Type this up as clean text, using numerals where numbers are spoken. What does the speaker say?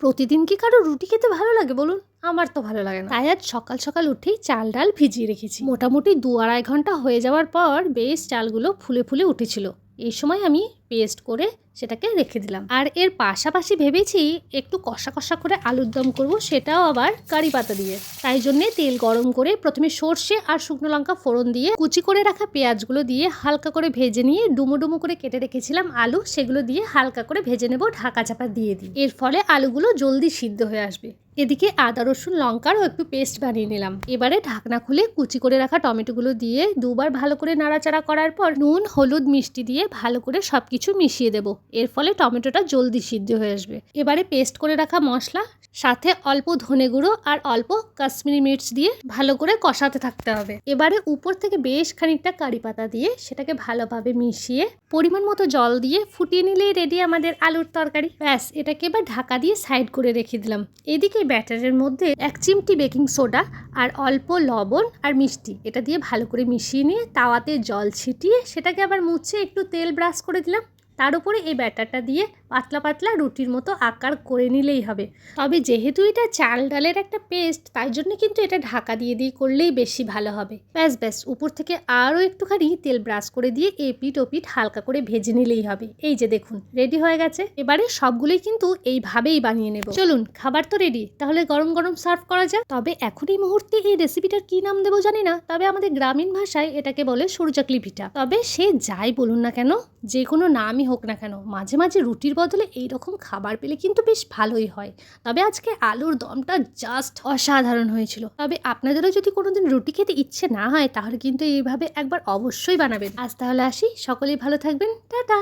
প্রতিদিন কি কারো রুটি খেতে ভালো লাগে বলুন? আমার তো ভালো লাগে না। তাই আজ সকাল সকাল উঠেই চাল ডাল ভিজিয়ে রেখেছি। মোটামুটি 2-2.5 ঘন্টা হয়ে যাওয়ার পর বেশ চালগুলো ফুলে ফুলে উঠেছিল। এই সময় আমি পেস্ট করে সেটাকে রেখে দিলাম। আর এর পাশাপাশি ভেবেছি একটু কষা কষা করে আলুর দম করব, সেটাও আবার কারি পাতা দিয়ে। তাই জন্যে তেল গরম করে প্রথমে সর্ষে আর শুকনো লঙ্কা ফোড়ন দিয়ে কুচি করে রাখা পেঁয়াজগুলো দিয়ে হালকা করে ভেজে নিয়ে ডুমো ডুমো করে কেটে রেখেছিলাম আলু, সেগুলো দিয়ে হালকা করে ভেজে নেব ঢাকা চাপা দিয়ে দিই। এর ফলে আলুগুলো জলদি সিদ্ধ হয়ে আসবে। এদিকে আদা রসুন লঙ্কারও একটু পেস্ট বানিয়ে নিলাম। এবারে ঢাকনা খুলে কুচি করে রাখা টমেটোগুলো দিয়ে দুবার ভালো করে নাড়াচাড়া করার পর নুন হলুদ মিষ্টি দিয়ে ভালো করে সবকিছু মিশিয়ে দেব। এর ফলে টমেটোটা জলদি সিদ্ধ হয়ে আসবে। এবারে পেস্ট করে রাখা মশলা সাথে অল্প ধনে গুঁড়ো আর অল্প কাশ্মীরি মির্চ দিয়ে ভালো করে কষাতে থাকতে হবে। এবারে উপর থেকে বেশ খানিকটা কারি পাতা দিয়ে সেটাকে ভালোভাবে মিশিয়ে পরিমাণ মতো জল দিয়ে ফুটিয়ে নিলেই রেডি আমাদের আলুর তরকারি। ব্যাস, এটাকে এবার ঢাকা দিয়ে সাইড করে রেখে দিলাম। এদিকে ব্যাটারের মধ্যে 1 চিমটি বেকিং সোডা আর অল্প লবণ আর মিষ্টি এটা দিয়ে ভালো করে মিশিয়ে নিয়ে তাওয়াতে জল ছিটিয়ে সেটাকে আবার মুছে একটু তেল ব্রাশ করে দিলাম। তার উপরে এই ব্যাটারটা দিয়ে পাতলা পাতলা রুটির মতো আকার করে নিলেই হবে। তবে যেহেতু এটা চাল ডালের একটা পেস্ট, তাই জন্য কিন্তু এটা ঢাকা দিয়ে করলেই বেশি ভালো হবে। ব্যাস উপর থেকে আরও একটুখানি তেল ব্রাশ করে দিয়ে এপিট ওপিট হালকা করে ভেজে নিলেই হবে। এই যে দেখুন রেডি হয়ে গেছে। এবারে সবগুলোই কিন্তু এইভাবেই বানিয়ে নেব। চলুন, খাবার তো রেডি, তাহলে গরম গরম সার্ভ করা যাক। তবে এখন এই মুহূর্তে এই রেসিপিটার কি নাম দেবো জানি না, তবে আমাদের গ্রামীণ ভাষায় এটাকে বলে সরুচাকলি পিঠা। তবে সে যাই বলুন না কেন, যে কোনো নামই হোক না কেন, মাঝে মাঝে রুটির বদলে এইরকম খাবার পেলে কিন্তু বেশ ভালোই হয়। তবে আজকে আলুর দমটা জাস্ট অসাধারণ হয়েছিল। তবে আপনাদেরও যদি কোনোদিন রুটি খেতে ইচ্ছে না হয়, তাহলে কিন্তু এইভাবে একবার অবশ্যই বানাবেন। আজ তাহলে আসি, সকলেই ভালো থাকবেন, টাটা।